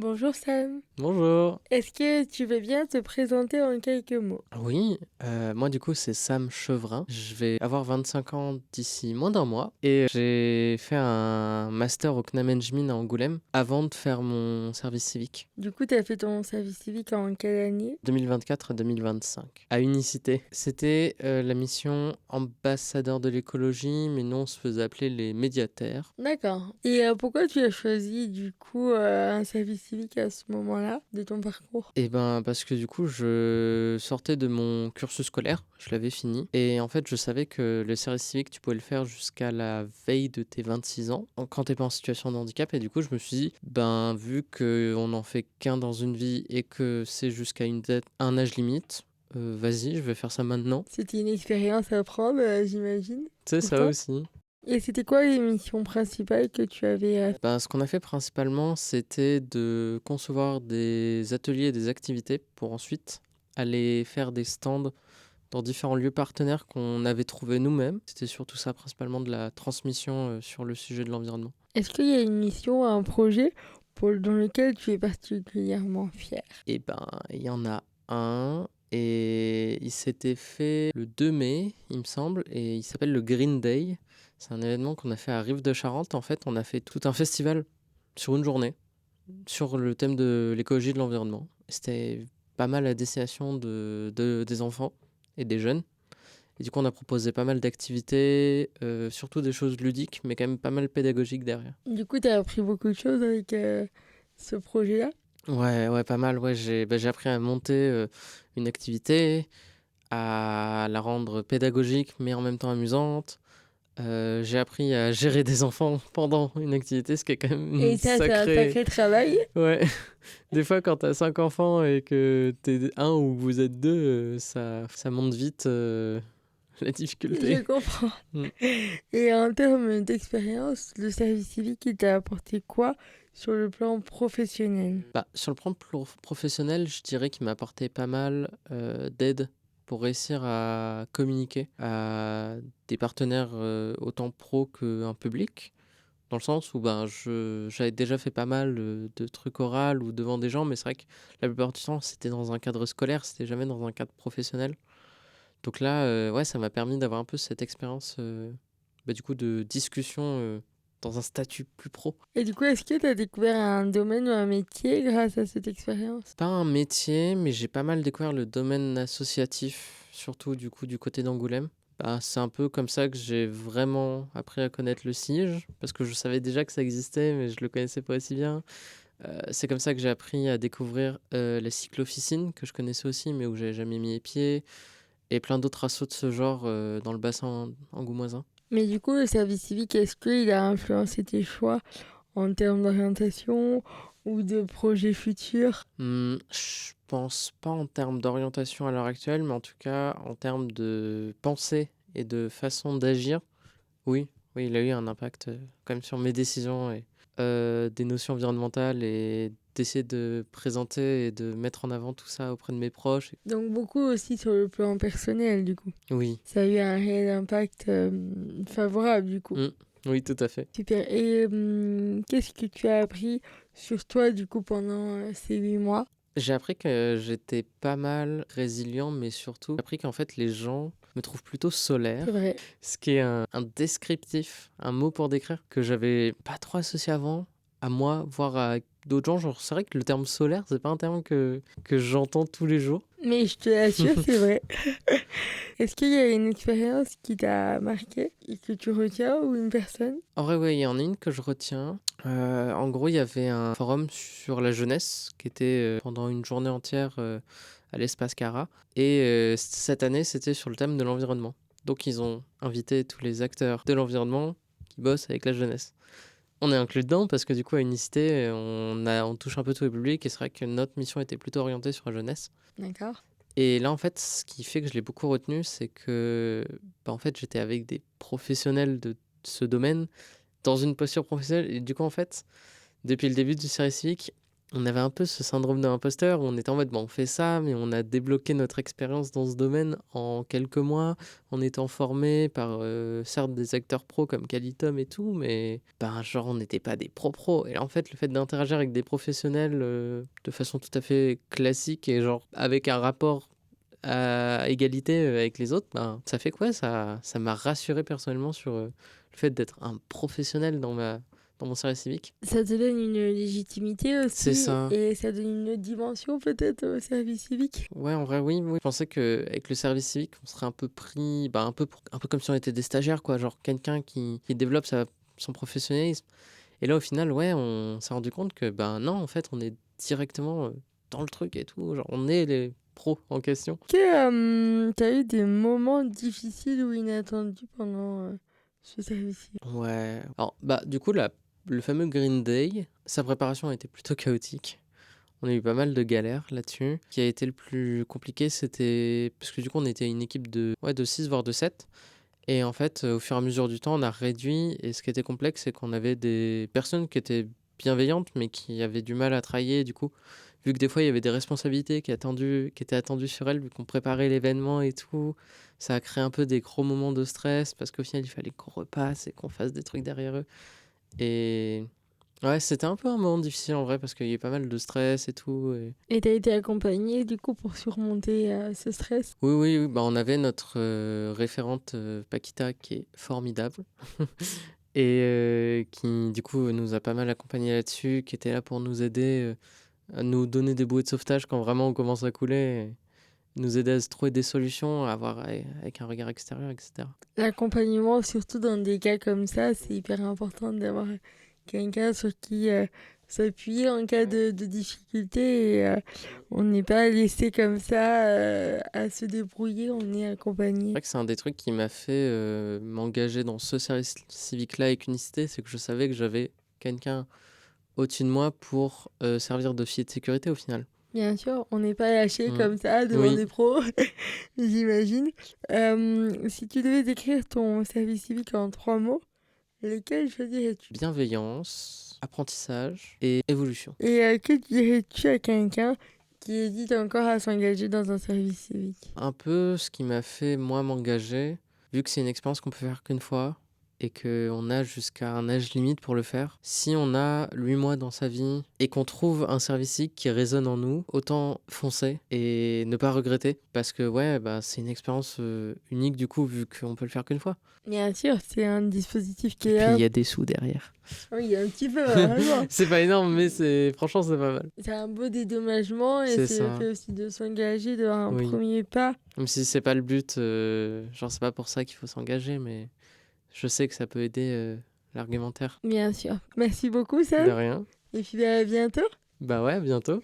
Bonjour Sam, Bonjour. est-ce que tu veux bien te présenter en quelques mots? Oui, moi du coup c'est Sam Chevrin. Je vais avoir 25 ans d'ici moins d'un mois et j'ai fait un master au CNAM Engemin à Angoulême avant de faire mon service civique. Du coup, tu as fait ton service civique en quelle année? 2024-2025 à Unicité. C'était la mission ambassadeur de l'écologie, mais nous on se faisait appeler les médiataires. D'accord. Et pourquoi tu as choisi du coup un service civique à ce moment-là de ton parcours? Et ben parce que du coup je sortais de mon cursus scolaire, je l'avais fini et en fait je savais que le service civique tu pouvais le faire jusqu'à la veille de tes 26 ans quand t'es pas en situation de handicap et du coup je me suis dit ben vu qu'on n'en fait qu'un dans une vie et que c'est jusqu'à un âge limite, vas-y je vais faire ça maintenant. C'était une expérience à prendre, j'imagine, C'est pour ça toi. aussi. Et c'était quoi les missions principales que tu avais Ben, ce qu'on a fait principalement c'était de concevoir des ateliers et des activités pour ensuite aller faire des stands dans différents lieux partenaires qu'on avait trouvés nous-mêmes. C'était surtout ça, principalement de la transmission sur le sujet de l'environnement. Est-ce qu'il y a une mission, un projet dans lequel tu es particulièrement fier? Et ben, il y en a un, et il s'était fait le 2 mai, il me semble, et il s'appelle le Green Day. C'est un événement qu'on a fait à Rive-de-Charente. En fait, on a fait tout un festival sur une journée, sur le thème de l'écologie et de l'environnement. C'était pas mal à destination des enfants et des jeunes. Et du coup, on a proposé pas mal d'activités, surtout des choses ludiques, mais quand même pas mal pédagogiques derrière. Du coup, tu as appris beaucoup de choses avec ce projet-là? Ouais, ouais, pas mal. Ouais, j'ai appris à monter une activité, à la rendre pédagogique, mais en même temps amusante. J'ai appris à gérer des enfants pendant une activité, ce qui est quand même Et une ça, c'est un sacrée... sacré travail. Ouais, des fois quand t'as 5 enfants et que t'es un ou vous êtes deux, ça monte vite la difficulté. Je comprends. Mm. Et en termes d'expérience, le service civique, il t'a apporté quoi sur le plan professionnel? Bah, sur le plan professionnel, je dirais qu'il m'a apporté pas mal d'aide pour réussir à communiquer à des partenaires autant pro qu'un public. Dans le sens où ben, j'avais déjà fait pas mal de trucs oraux ou devant des gens, mais c'est vrai que la plupart du temps, c'était dans un cadre scolaire, c'était jamais dans un cadre professionnel. Donc là, ouais, ça m'a permis d'avoir un peu cette expérience bah, du coup, de discussion dans un statut plus pro. Et du coup, est-ce que tu as découvert un domaine ou un métier grâce à cette expérience? Pas un métier, mais j'ai pas mal découvert le domaine associatif, surtout du coup du côté d'Angoulême. Bah, c'est un peu comme ça que j'ai vraiment appris à connaître le CIGE, parce que je savais déjà que ça existait, mais je le connaissais pas aussi bien. C'est comme ça que j'ai appris à découvrir la cyclo-officine, que je connaissais aussi, mais où j'avais jamais mis les pieds, et plein d'autres assos de ce genre dans le bassin angoumoisin. Mais du coup, le service civique, est-ce qu'il a influencé tes choix en termes d'orientation ou de projets futurs? Je pense pas en termes d'orientation à l'heure actuelle, mais en tout cas en termes de pensée et de façon d'agir. Oui, oui, il a eu un impact, quand même sur mes décisions et des notions environnementales et d'essayer de présenter et de mettre en avant tout ça auprès de mes proches. Donc beaucoup aussi sur le plan personnel, du coup. Oui, Ça a eu un réel impact favorable, du coup. mmh, oui, tout à fait. Super. Et qu'est-ce que tu as appris sur toi, du coup, pendant ces 8 mois? J'ai appris que j'étais pas mal résilient, mais surtout, j'ai appris qu'en fait les gens me trouvent plutôt C'est solaire, vrai. ce qui est un descriptif, un mot pour décrire que j'avais pas trop associé avant à moi, voire à d'autres gens. Genre, c'est vrai que le terme solaire, c'est pas un terme que j'entends tous les jours. Mais je te l'assure, c'est vrai. Est-ce qu'il y a une expérience qui t'a marqué et que tu retiens ou une personne? En vrai, ouais, il y en a une que je retiens. En gros, il y avait un forum sur la jeunesse qui était pendant une journée entière à l'espace Cara. Et cette année, c'était sur le thème de l'environnement. Donc, ils ont invité tous les acteurs de l'environnement qui bossent avec la jeunesse. On est inclus dedans parce que du coup, à Unicité, on touche un peu tous les publics et c'est vrai que notre mission était plutôt orientée sur la jeunesse. D'accord. Et là, en fait, ce qui fait que je l'ai beaucoup retenu, c'est que bah, en fait, j'étais avec des professionnels de ce domaine dans une posture professionnelle. Et du coup, en fait, depuis le début du service civique, on avait un peu ce syndrome de l'imposteur où on était en mode: «Bah, on fait ça, mais on a débloqué notre expérience dans ce domaine en quelques mois, en étant formés par, certes des acteurs pros comme Qualitum et tout, mais ben, genre on n'était pas des pros. Et en fait, le fait d'interagir avec des professionnels, de façon tout à fait classique et genre avec un rapport à égalité, avec les autres, ben, ça fait quoi? Ça m'a rassuré personnellement sur, le fait d'être un professionnel dans mon service civique. Ça te donne une légitimité C'est aussi ça. et ça donne une autre dimension peut-être au service civique. Ouais, en vrai, oui, oui. Je pensais qu'avec le service civique, on serait un peu pris, bah, un peu comme si on était des stagiaires, quoi. Genre quelqu'un qui développe son professionnalisme. Et là, au final, ouais, on s'est rendu compte que, ben non, en fait, on est directement dans le truc et tout. Genre, on est les pros en question. Tu as eu des moments difficiles ou inattendus pendant ce service civique? Ouais. Alors, bah, du coup, le fameux Green Day, sa préparation a été plutôt chaotique. On a eu pas mal de galères là-dessus. Ce qui a été le plus compliqué, c'était parce que du coup, on était une équipe de 6 voire de 7. Et en fait, au fur et à mesure du temps, on a réduit. Et ce qui était complexe, c'est qu'on avait des personnes qui étaient bienveillantes, mais qui avaient du mal à travailler. Du coup, vu que des fois, il y avait des responsabilités qui étaient attendues sur elles, vu qu'on préparait l'événement et tout, ça a créé un peu des gros moments de stress parce qu'au final, il fallait qu'on repasse et qu'on fasse des trucs derrière eux. Et ouais, c'était un peu un moment difficile en vrai parce qu'il y a eu pas mal de stress et tout. Et tu as été accompagné du coup pour surmonter ce stress? Oui, oui, oui, bah, on avait notre référente Paquita qui est formidable et qui du coup nous a pas mal accompagnés là-dessus, qui était là pour nous aider, à nous donner des bouées de sauvetage quand vraiment on commence à couler, et nous aider à se trouver des solutions, à voir avec un regard extérieur, etc. L'accompagnement, surtout dans des cas comme ça, c'est hyper important d'avoir quelqu'un sur qui s'appuyer en cas de difficulté. Et on n'est pas laissé comme ça à se débrouiller, on est C'est accompagné. vrai que c'est un des trucs qui m'a fait m'engager dans ce service civique-là avec Unicité, c'est que je savais que j'avais quelqu'un au-dessus de moi pour servir de filet de sécurité au final. Bien sûr, on n'est pas lâché Mm. comme ça devant Oui, des pros, j'imagine. Si tu devais décrire ton service civique en 3 mots, lesquels choisirais-tu? bienveillance, apprentissage et évolution. Et que dirais-tu à quelqu'un qui hésite encore à s'engager dans un service civique? Un peu ce qui m'a fait moi m'engager, vu que c'est une expérience qu'on peut faire qu'une fois et qu'on a jusqu'à un âge limite pour le faire. Si on a 8 mois dans sa vie et qu'on trouve un service civique qui résonne en nous, autant foncer et ne pas regretter. Parce que ouais, bah, c'est une expérience unique du coup, vu qu'on peut le faire qu'une fois. Bien sûr, c'est un dispositif qui Et est puis il là. y a des sous derrière. Oui, un petit peu, vraiment. C'est pas énorme, mais franchement c'est pas mal. C'est un beau dédommagement et C'est c'est le ça. fait aussi de s'engager, de faire un Oui. premier pas. Même si c'est pas le but, genre c'est pas pour ça qu'il faut s'engager, mais je sais que ça peut aider l'argumentaire. Bien sûr. Merci beaucoup, De Sam. rien. Et puis à bientôt. Bah ouais, à bientôt.